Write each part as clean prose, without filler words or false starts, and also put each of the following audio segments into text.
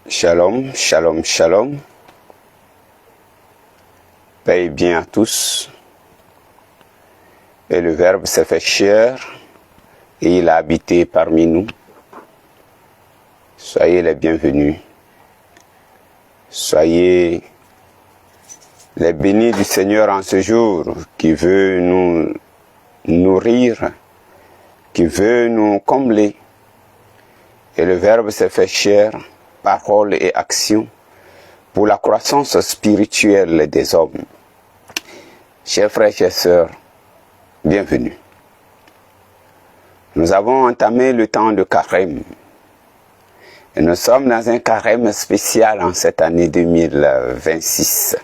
Shalom, shalom, shalom. Paix et bien à tous. Et le Verbe s'est fait chair et il a habité parmi nous. Soyez les bienvenus. Soyez les bénis du Seigneur en ce jour qui veut nous nourrir, qui veut nous combler. Et le Verbe s'est fait chair, parole et action pour la croissance spirituelle des hommes. Chers frères, chères sœurs, bienvenue. Nous avons entamé le temps de carême. Et nous sommes dans un carême spécial en cette année 2026.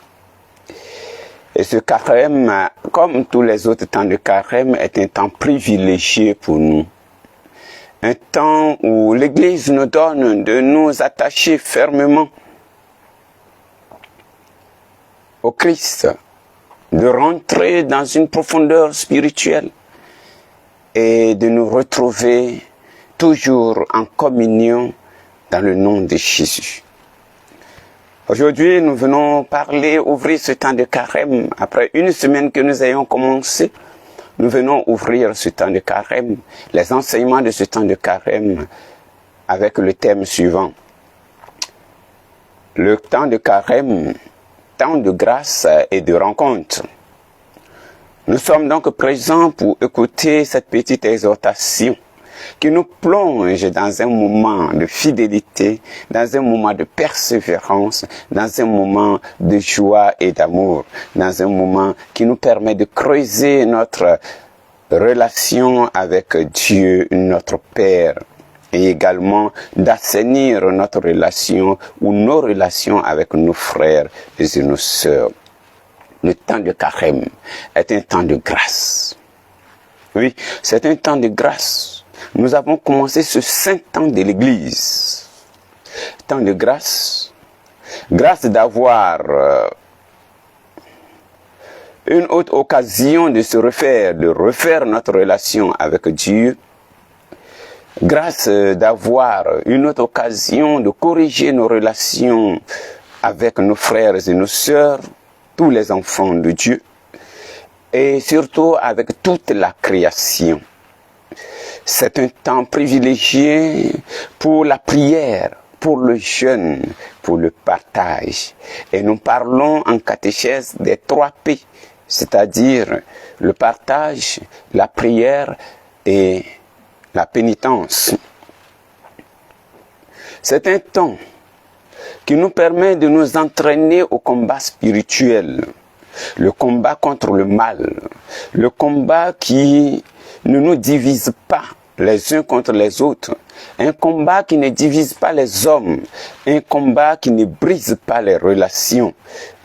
Et ce carême, comme tous les autres temps de carême, est un temps privilégié pour nous. Un temps où l'Église nous donne de nous attacher fermement au Christ, de rentrer dans une profondeur spirituelle et de nous retrouver toujours en communion dans le nom de Jésus. Aujourd'hui, nous venons ouvrir ce temps de carême. Après une semaine que nous ayons commencé, nous venons ouvrir ce temps de carême, les enseignements de ce temps de carême avec le thème suivant. Le temps de carême, temps de grâce et de rencontre. Nous sommes donc présents pour écouter cette petite exhortation qui nous plonge dans un moment de fidélité, dans un moment de persévérance, dans un moment de joie et d'amour, dans un moment qui nous permet de creuser notre relation avec Dieu, notre Père, et également d'assainir notre relation ou nos relations avec nos frères et nos sœurs. Le temps de carême est un temps de grâce. Oui, c'est un temps de grâce. Nous avons commencé ce saint temps de l'Église. Temps de grâce. Grâce d'avoir une autre occasion de refaire notre relation avec Dieu. Grâce d'avoir une autre occasion de corriger nos relations avec nos frères et nos sœurs, tous les enfants de Dieu, et surtout avec toute la création. C'est un temps privilégié pour la prière, pour le jeûne, pour le partage. Et nous parlons en catéchèse des 3 P, c'est-à-dire le partage, la prière et la pénitence. C'est un temps qui nous permet de nous entraîner au combat spirituel, le combat contre le mal, le combat qui ne nous divise pas les uns contre les autres, un combat qui ne divise pas les hommes, un combat qui ne brise pas les relations,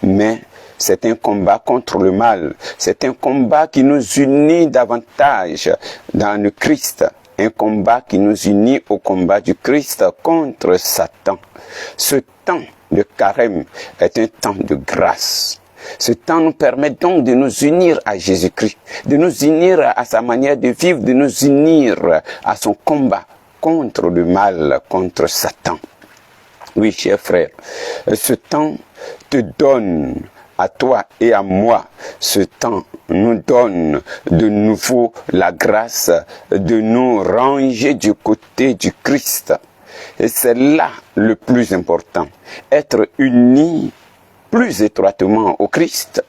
mais c'est un combat contre le mal, c'est un combat qui nous unit davantage dans le Christ, un combat qui nous unit au combat du Christ contre Satan. Ce temps de carême est un temps de grâce. Ce temps nous permet donc de nous unir à Jésus-Christ, de nous unir à sa manière de vivre, de nous unir à son combat contre le mal, contre Satan. Oui, chers frères, ce temps te donne à toi et à moi, ce temps nous donne de nouveau la grâce de nous ranger du côté du Christ. Et c'est là le plus important, être unis plus étroitement au Christ,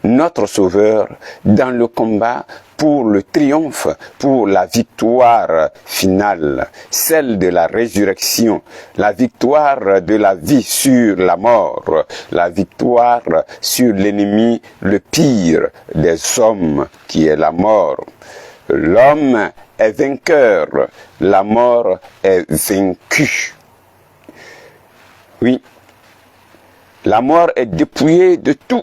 notre Sauveur, dans le combat pour le triomphe, pour la victoire finale, celle de la résurrection, la victoire de la vie sur la mort, la victoire sur l'ennemi le pire des hommes qui est la mort. L'homme est vainqueur, la mort est vaincue. Oui. La mort est dépouillée de tout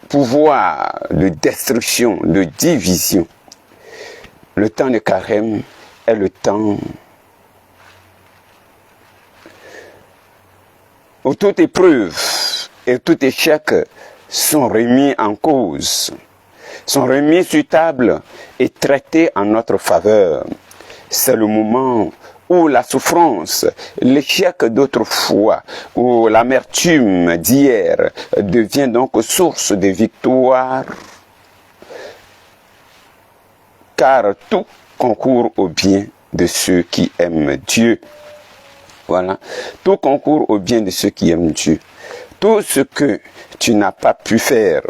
pouvoir de destruction, de division. Le temps de carême est le temps où toute épreuve et tout échec sont remis en cause, sont remis sur table et traités en notre faveur. C'est le moment ou la souffrance, l'échec d'autrefois, ou l'amertume d'hier devient donc source de victoire, car tout concourt au bien de ceux qui aiment Dieu. Voilà, tout concourt au bien de ceux qui aiment Dieu. Tout ce que tu n'as pas pu faire,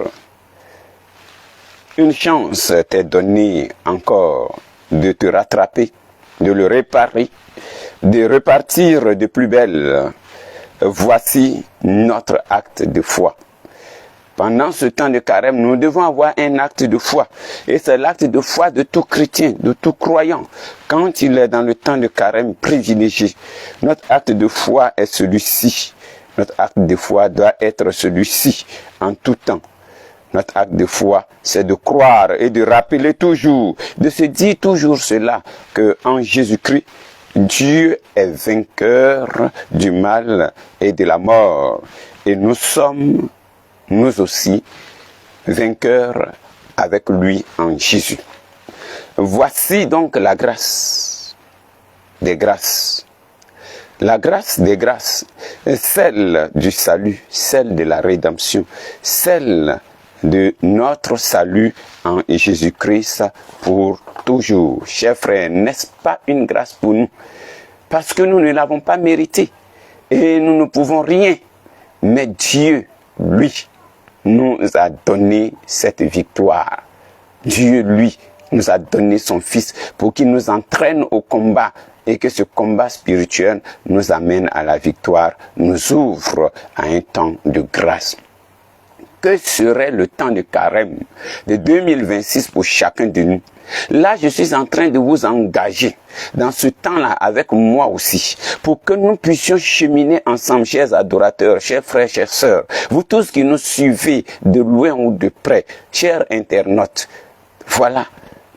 une chance t'est donnée encore de te rattraper, de le réparer, de repartir de plus belle. Voici notre acte de foi. Pendant ce temps de carême, nous devons avoir un acte de foi. Et c'est l'acte de foi de tout chrétien, de tout croyant. Quand il est dans le temps de carême privilégié, notre acte de foi est celui-ci. Notre acte de foi doit être celui-ci en tout temps. Notre acte de foi, c'est de croire et de rappeler toujours, de se dire toujours cela, que en Jésus-Christ, Dieu est vainqueur du mal et de la mort. Et nous sommes, nous aussi, vainqueurs avec lui en Jésus. Voici donc la grâce des grâces. La grâce des grâces, celle du salut, celle de la rédemption, celle de notre salut en Jésus-Christ pour toujours. Chers frères, n'est-ce pas une grâce pour nous? Parce que nous ne l'avons pas mérité et nous ne pouvons rien. Mais Dieu, lui, nous a donné cette victoire. Dieu, lui, nous a donné son Fils pour qu'il nous entraîne au combat et que ce combat spirituel nous amène à la victoire, nous ouvre à un temps de grâce. Que serait le temps de carême de 2026 pour chacun de nous? Là, je suis en train de vous engager dans ce temps-là avec moi aussi, pour que nous puissions cheminer ensemble, chers adorateurs, chers frères, chères sœurs, vous tous qui nous suivez de loin ou de près, chers internautes. Voilà,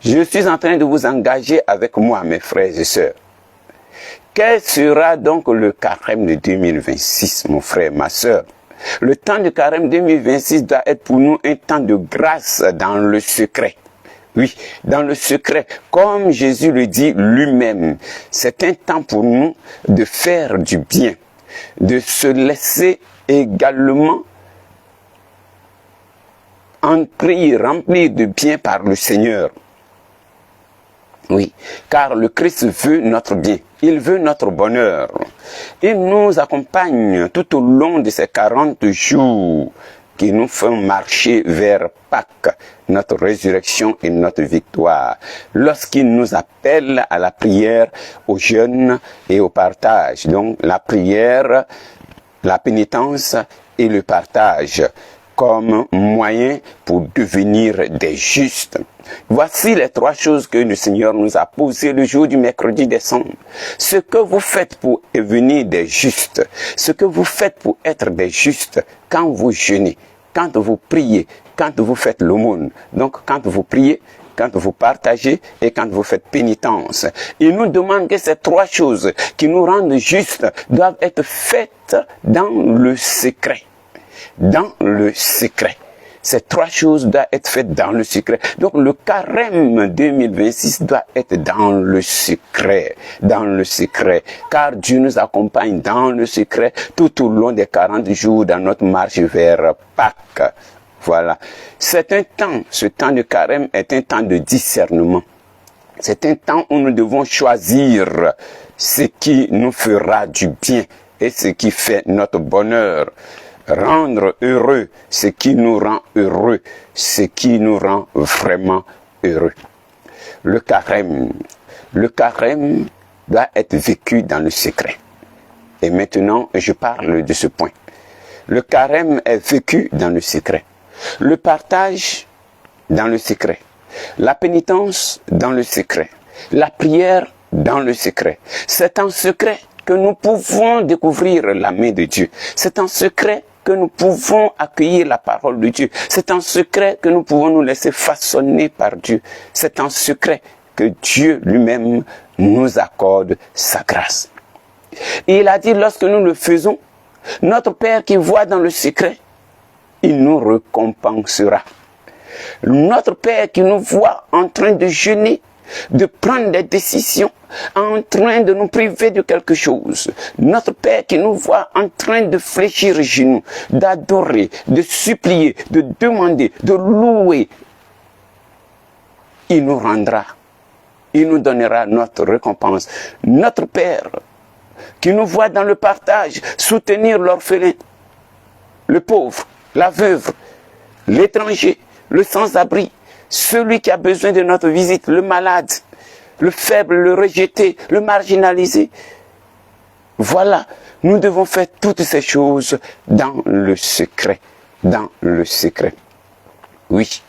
je suis en train de vous engager avec moi, mes frères et sœurs. Quel sera donc le carême de 2026, mon frère, ma sœur? Le temps de carême 2026 doit être pour nous un temps de grâce dans le secret. Oui, dans le secret, comme Jésus le dit lui-même, c'est un temps pour nous de faire du bien, de se laisser également remplir de bien par le Seigneur. Oui, car le Christ veut notre bien, il veut notre bonheur. Il nous accompagne tout au long de ces 40 jours qui nous font marcher vers Pâques, notre résurrection et notre victoire. Lorsqu'il nous appelle à la prière, au jeûne et au partage. Donc la prière, la pénitence et le partage comme moyen pour devenir des justes. Voici les 3 choses que le Seigneur nous a posées le jour du mercredi décembre. Ce que vous faites pour devenir des justes, ce que vous faites pour être des justes quand vous jeûnez, quand vous priez, quand vous faites l'aumône. Donc quand vous priez, quand vous partagez et quand vous faites pénitence. Il nous demande que ces 3 choses qui nous rendent justes doivent être faites dans le secret. Dans le secret. Ces 3 choses doivent être faites dans le secret. Donc le carême 2026 doit être dans le secret. Dans le secret. Car Dieu nous accompagne dans le secret tout au long des 40 jours dans notre marche vers Pâques. Voilà. C'est un temps, ce temps de carême est un temps de discernement. C'est un temps où nous devons choisir ce qui nous fera du bien et ce qui fait notre bonheur. Rendre heureux ce qui nous rend heureux, ce qui nous rend vraiment heureux. Le carême doit être vécu dans le secret. Et maintenant, je parle de ce point. Le carême est vécu dans le secret. Le partage dans le secret. La pénitence dans le secret. La prière dans le secret. C'est en secret que nous pouvons découvrir la main de Dieu. C'est en secret que nous pouvons accueillir la parole de Dieu. C'est en secret que nous pouvons nous laisser façonner par Dieu. C'est en secret que Dieu lui-même nous accorde sa grâce. Et il a dit, lorsque nous le faisons, notre Père qui voit dans le secret, il nous récompensera. Notre Père qui nous voit en train de jeûner, de prendre des décisions en train de nous priver de quelque chose. Notre Père qui nous voit en train de fléchir les genoux, d'adorer, de supplier, de demander, de louer, il nous rendra, il nous donnera notre récompense. Notre Père qui nous voit dans le partage, soutenir l'orphelin, le pauvre, la veuve, l'étranger, le sans-abri, celui qui a besoin de notre visite, le malade, le faible, le rejeté, le marginalisé. Voilà, nous devons faire toutes ces choses dans le secret. Dans le secret. Oui,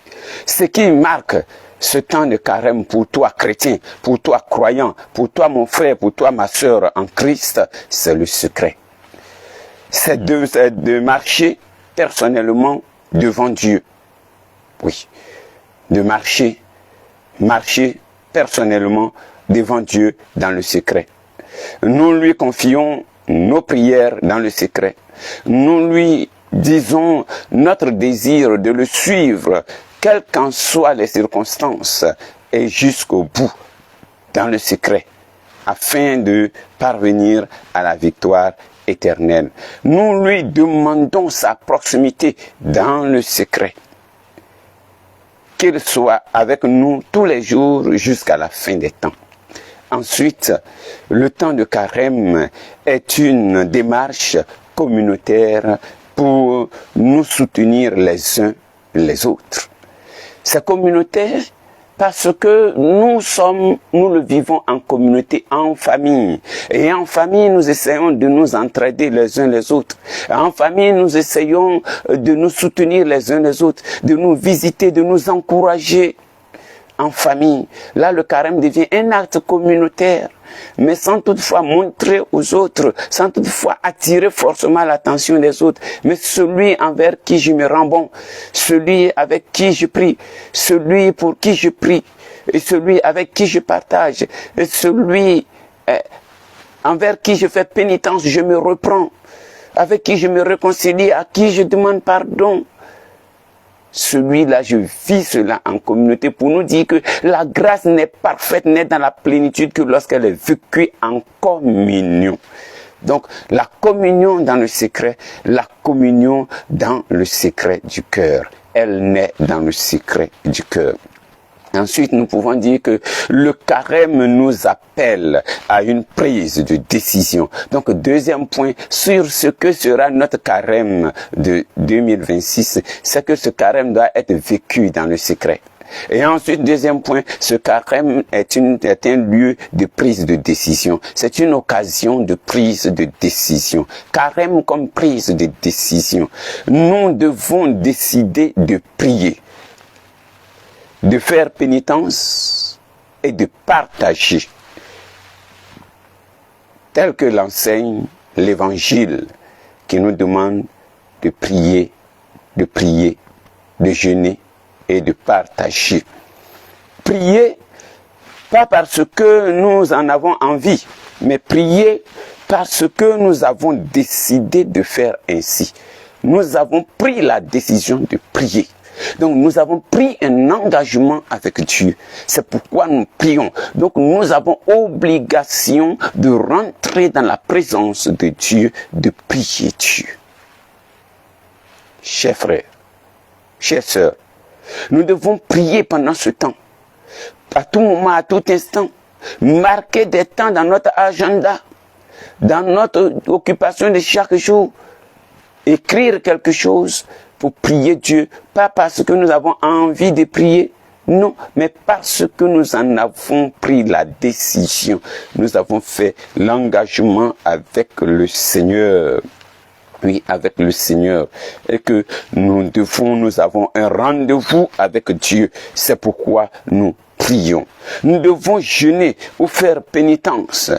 ce qui marque ce temps de carême pour toi chrétien, pour toi croyant, pour toi mon frère, pour toi ma sœur en Christ, c'est le secret. C'est de marcher personnellement devant Dieu. Oui, de marcher personnellement devant Dieu dans le secret. Nous lui confions nos prières dans le secret. Nous lui disons notre désir de le suivre, quelles qu'en soient les circonstances, et jusqu'au bout, dans le secret, afin de parvenir à la victoire éternelle. Nous lui demandons sa proximité dans le secret. Qu'il soit avec nous tous les jours jusqu'à la fin des temps. Ensuite, le temps de carême est une démarche communautaire pour nous soutenir les uns les autres. C'est communautaire parce que nous le vivons en communauté, en famille. Et en famille, nous essayons de nous entraider les uns les autres. En famille, nous essayons de nous soutenir les uns les autres, de nous visiter, de nous encourager. En famille, là, le carême devient un acte communautaire, mais sans toutefois montrer aux autres, sans toutefois attirer forcément l'attention des autres, mais celui envers qui je me rends bon, celui avec qui je prie, celui pour qui je prie, et celui avec qui je partage, et celui envers qui je fais pénitence, je me reprends, avec qui je me réconcilie, à qui je demande pardon. Celui-là, je vis cela en communauté pour nous dire que la grâce n'est parfaite, n'est dans la plénitude que lorsqu'elle est vécue en communion. Donc, la communion dans le secret, la communion dans le secret du cœur. Elle naît dans le secret du cœur. Ensuite, nous pouvons dire que le carême nous appelle à une prise de décision. Donc, deuxième point sur ce que sera notre carême de 2026, c'est que ce carême doit être vécu dans le secret. Et ensuite, deuxième point, ce carême est un lieu de prise de décision. C'est une occasion de prise de décision. Carême comme prise de décision. Nous devons décider de prier, de faire pénitence et de partager, tel que l'enseigne l'Évangile qui nous demande de prier, de jeûner et de partager. Prier, pas parce que nous en avons envie, mais prier parce que nous avons décidé de faire ainsi. Nous avons pris la décision de prier. Donc nous avons pris un engagement avec Dieu. C'est pourquoi nous prions. Donc nous avons obligation de rentrer dans la présence de Dieu, de prier Dieu. Chers frères, chères sœurs, nous devons prier pendant ce temps. À tout moment, à tout instant. Marquer des temps dans notre agenda, dans notre occupation de chaque jour. Écrire quelque chose pour prier Dieu, pas parce que nous avons envie de prier, non, mais parce que nous en avons pris la décision. Nous avons fait l'engagement avec le Seigneur. Oui, avec le Seigneur. Et que nous avons un rendez-vous avec Dieu. C'est pourquoi nous prions. Nous devons jeûner ou faire pénitence,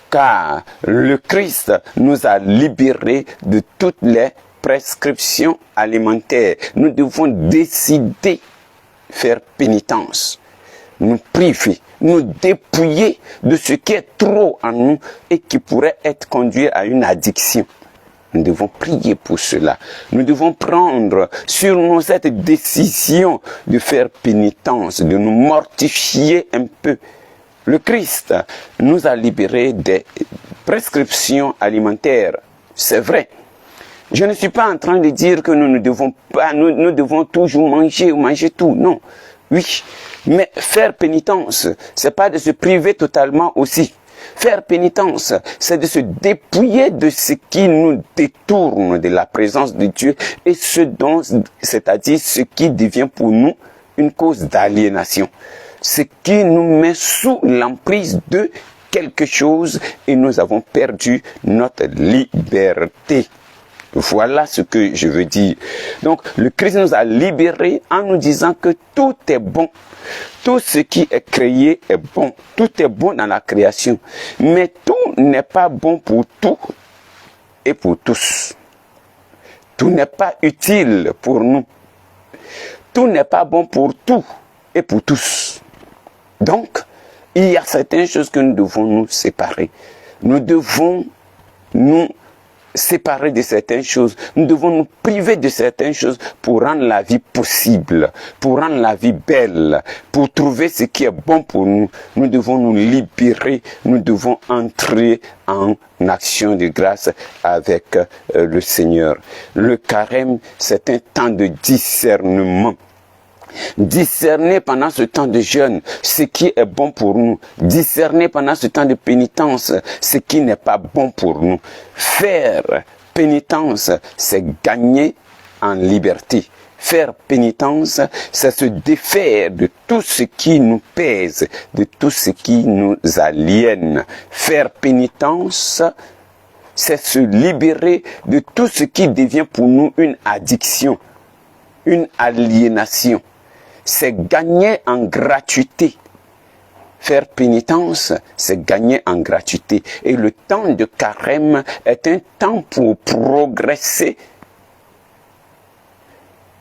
car le Christ nous a libérés de toutes les prescriptions alimentaires. Nous devons décider faire pénitence, nous priver, nous dépouiller de ce qui est trop en nous et qui pourrait être conduit à une addiction. Nous devons prier pour cela. Nous devons prendre sur nous cette décision de faire pénitence, de nous mortifier un peu. Le Christ nous a libérés des prescriptions alimentaires. C'est vrai. Je ne suis pas en train de dire que nous ne devons pas, nous devons toujours manger tout. Non. Oui. Mais faire pénitence, c'est pas de se priver totalement aussi. Faire pénitence, c'est de se dépouiller de ce qui nous détourne de la présence de Dieu et c'est-à-dire ce qui devient pour nous une cause d'aliénation. Ce qui nous met sous l'emprise de quelque chose et nous avons perdu notre liberté. Voilà ce que je veux dire. Donc, le Christ nous a libérés en nous disant que tout est bon. Tout ce qui est créé est bon. Tout est bon dans la création. Mais tout n'est pas bon pour tout et pour tous. Tout n'est pas utile pour nous. Tout n'est pas bon pour tout et pour tous. Donc, il y a certaines choses que nous devons nous séparer. Nous devons nous séparer de certaines choses. Nous devons nous priver de certaines choses pour rendre la vie possible, pour rendre la vie belle, pour trouver ce qui est bon pour nous. Nous devons nous libérer, nous devons entrer en action de grâce avec le Seigneur. Le carême, c'est un temps de discernement. Discerner pendant ce temps de jeûne ce qui est bon pour nous. Discerner pendant ce temps de pénitence ce qui n'est pas bon pour nous. Faire pénitence, c'est gagner en liberté. Faire pénitence, c'est se défaire de tout ce qui nous pèse, de tout ce qui nous aliène. Faire pénitence, c'est se libérer de tout ce qui devient pour nous une addiction, une aliénation. C'est gagner en gratuité. Faire pénitence, c'est gagner en gratuité. Et le temps de carême est un temps pour progresser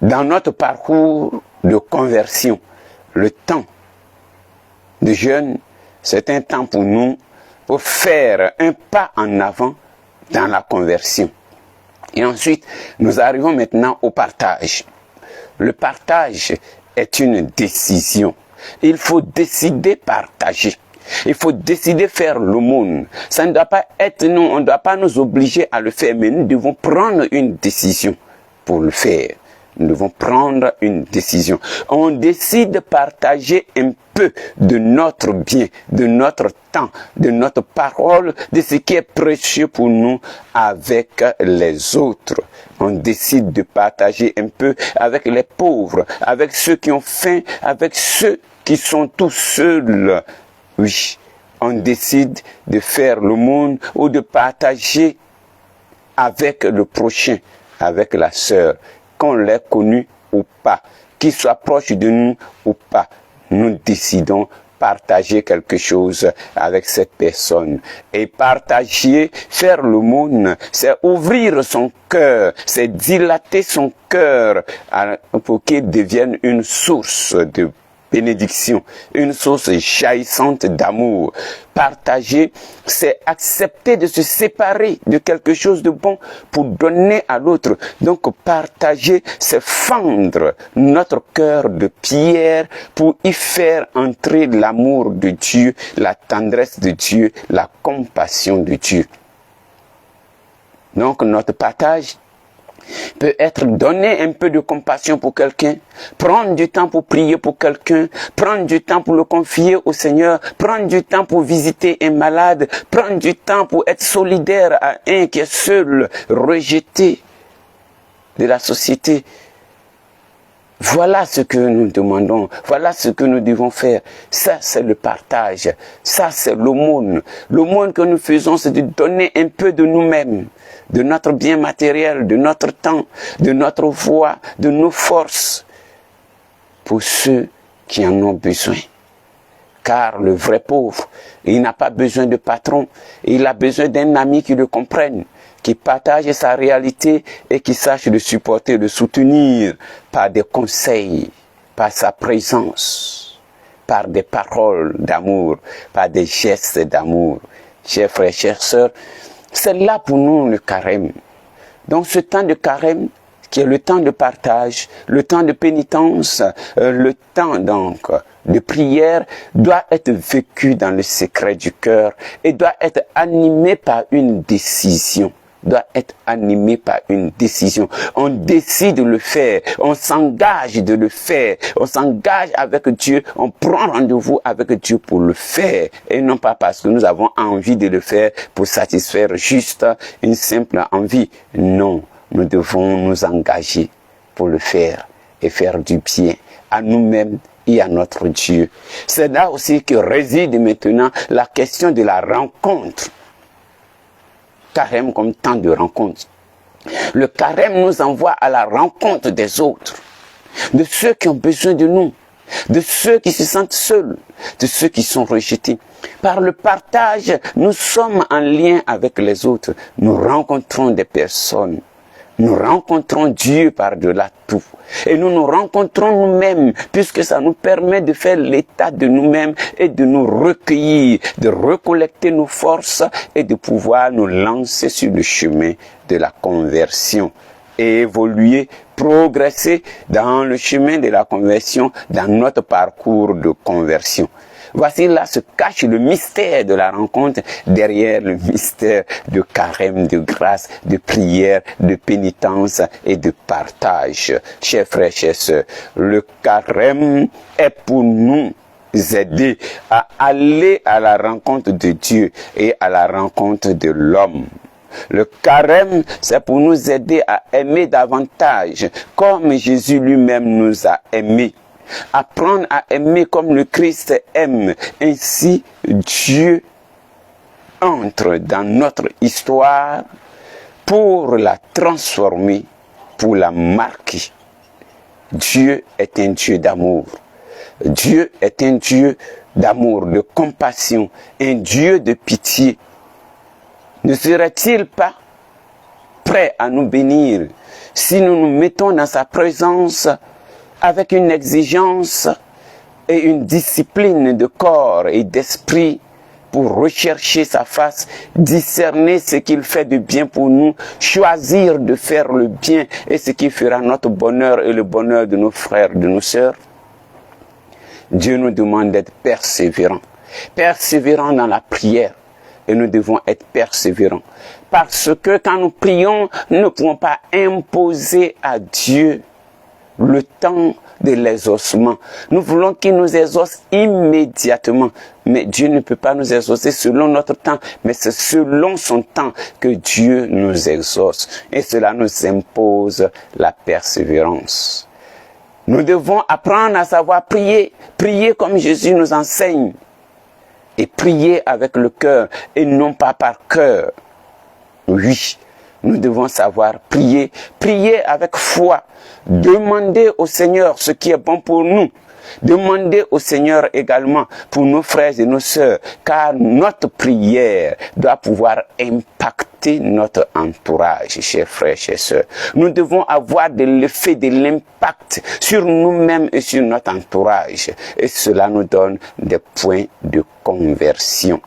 dans notre parcours de conversion. Le temps de jeûne, c'est un temps pour nous pour faire un pas en avant dans la conversion. Et ensuite, nous arrivons maintenant au partage. Le partage est une décision. Il faut décider partager. Il faut décider faire l'aumône. Ça ne doit pas être nous, on ne doit pas nous obliger à le faire, mais nous devons prendre une décision pour le faire. Nous devons prendre une décision. On décide de partager un peu de notre bien, de notre temps, de notre parole, de ce qui est précieux pour nous avec les autres. On décide de partager un peu avec les pauvres, avec ceux qui ont faim, avec ceux qui sont tout seuls. Oui, on décide de faire l'aumône ou de partager avec le prochain, avec la sœur, qu'on l'ait connu ou pas, qu'il soit proche de nous ou pas. Nous décidons partager quelque chose avec cette personne. Et partager, faire l'aumône, c'est ouvrir son cœur, c'est dilater son cœur pour qu'il devienne une source de bénédiction, une source jaillissante d'amour. Partager, c'est accepter de se séparer de quelque chose de bon pour donner à l'autre. Donc partager, c'est fendre notre cœur de pierre pour y faire entrer l'amour de Dieu, la tendresse de Dieu, la compassion de Dieu. Donc notre partage peut être donner un peu de compassion pour quelqu'un, prendre du temps pour prier pour quelqu'un, prendre du temps pour le confier au Seigneur, prendre du temps pour visiter un malade, prendre du temps pour être solidaire à un qui est seul, rejeté de la société. Voilà ce que nous demandons, voilà ce que nous devons faire. Ça, c'est le partage, ça, c'est l'aumône. L'aumône que nous faisons, c'est de donner un peu de nous-mêmes, de notre bien matériel, de notre temps, de notre voix, de nos forces, pour ceux qui en ont besoin. Car le vrai pauvre, il n'a pas besoin de patron, il a besoin d'un ami qui le comprenne, qui partage sa réalité et qui sache le supporter, le soutenir par des conseils, par sa présence, par des paroles d'amour, par des gestes d'amour. Chers frères, chères sœurs, c'est là pour nous le carême. Donc ce temps de carême, qui est le temps de partage, le temps de pénitence, le temps donc de prière, doit être vécu dans le secret du cœur et doit être animé par une décision. Doit être animé par une décision. On décide de le faire, on s'engage de le faire, on s'engage avec Dieu, on prend rendez-vous avec Dieu pour le faire, et non pas parce que nous avons envie de le faire pour satisfaire juste une simple envie. Non, nous devons nous engager pour le faire et faire du bien à nous-mêmes et à notre Dieu. C'est là aussi que réside maintenant la question de la rencontre. Carême comme temps de rencontre. Le carême nous envoie à la rencontre des autres, de ceux qui ont besoin de nous, de ceux qui se sentent seuls, de ceux qui sont rejetés. Par le partage, nous sommes en lien avec les autres. Nous rencontrons des personnes. Nous rencontrons Dieu par-delà tout. Et nous nous rencontrons nous-mêmes, puisque ça nous permet de faire l'état de nous-mêmes et de nous recueillir, de recollecter nos forces et de pouvoir nous lancer sur le chemin de la conversion et évoluer, progresser dans le chemin de la conversion, dans notre parcours de conversion. Voici là se cache le mystère de la rencontre derrière le mystère de carême, de grâce, de prière, de pénitence et de partage. Chers frères, chers sœurs, le carême est pour nous aider à aller à la rencontre de Dieu et à la rencontre de l'homme. Le carême, c'est pour nous aider à aimer davantage, comme Jésus lui-même nous a aimés. Apprendre à aimer comme le Christ aime. Ainsi, Dieu entre dans notre histoire pour la transformer, pour la marquer. Dieu est un Dieu d'amour. Dieu est un Dieu d'amour, de compassion, un Dieu de pitié. Ne serait-il pas prêt à nous bénir si nous nous mettons dans sa présence avec une exigence et une discipline de corps et d'esprit pour rechercher sa face, discerner ce qu'il fait de bien pour nous, choisir de faire le bien et ce qui fera notre bonheur et le bonheur de nos frères, de nos sœurs? Dieu nous demande d'être persévérants. Persévérants dans la prière. Et nous devons être persévérants. Parce que quand nous prions, nous ne pouvons pas imposer à Dieu le temps de l'exaucement. Nous voulons qu'il nous exauce immédiatement. Mais Dieu ne peut pas nous exaucer selon notre temps, mais c'est selon son temps que Dieu nous exauce. Et cela nous impose la persévérance. Nous devons apprendre à savoir prier. Prier comme Jésus nous enseigne. Et prier avec le cœur et non pas par cœur. Oui, nous devons savoir prier. Prier avec foi. Demander au Seigneur ce qui est bon pour nous. Demander au Seigneur également pour nos frères et nos sœurs. Car notre prière doit pouvoir impacter notre entourage, chers frères, chers sœurs. Nous devons avoir de l'effet, de l'impact sur nous-mêmes et sur notre entourage. Et cela nous donne des points de conversion.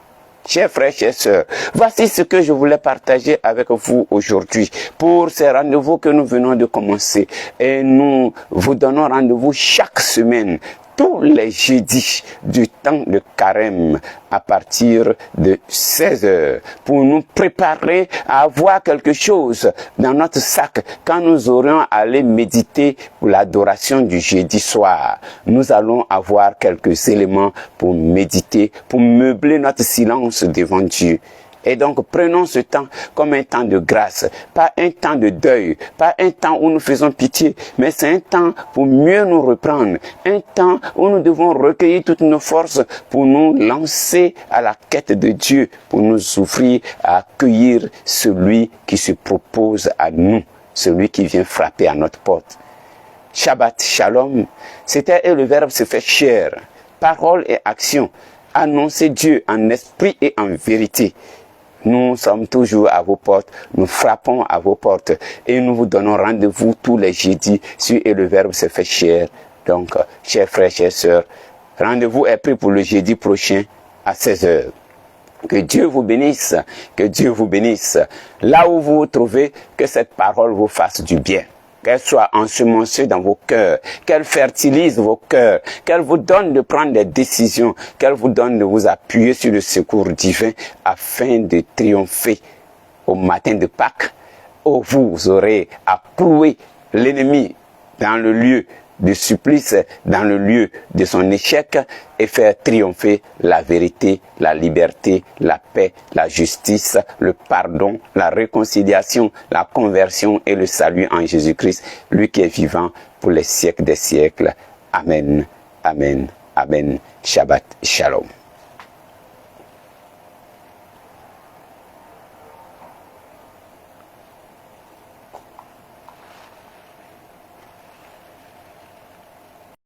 Chers frères, chers sœurs, voici ce que je voulais partager avec vous aujourd'hui pour ces rendez-vous que nous venons de commencer. Et nous vous donnons rendez-vous chaque semaine, tous les jeudis du temps de carême à partir de 16h pour nous préparer à avoir quelque chose dans notre sac quand nous aurons à aller méditer pour l'adoration du jeudi soir. Nous allons avoir quelques éléments pour méditer, pour meubler notre silence devant Dieu. Et donc, prenons ce temps comme un temps de grâce, pas un temps de deuil, pas un temps où nous faisons pitié, mais c'est un temps pour mieux nous reprendre, un temps où nous devons recueillir toutes nos forces pour nous lancer à la quête de Dieu, pour nous ouvrir à accueillir celui qui se propose à nous, celui qui vient frapper à notre porte. Shabbat Shalom, c'était et le Verbe se fait chair, parole et action, annoncer Dieu en esprit et en vérité. Nous sommes toujours à vos portes, nous frappons à vos portes et nous vous donnons rendez-vous tous les jeudis sur Et le Verbe se fait chair. Donc, chers frères, chères sœurs, rendez-vous est pris pour le jeudi prochain à 16h. Que Dieu vous bénisse, que Dieu vous bénisse. Là où vous vous trouvez, que cette parole vous fasse du bien. Qu'elle soit ensemencée dans vos cœurs, qu'elle fertilise vos cœurs, qu'elle vous donne de prendre des décisions, qu'elle vous donne de vous appuyer sur le secours divin afin de triompher au matin de Pâques, où vous aurez à clouer l'ennemi dans le lieu de supplice, dans le lieu de son échec, et faire triompher la vérité, la liberté, la paix, la justice, le pardon, la réconciliation, la conversion et le salut en Jésus-Christ, lui qui est vivant pour les siècles des siècles. Amen, amen, amen. Shabbat Shalom.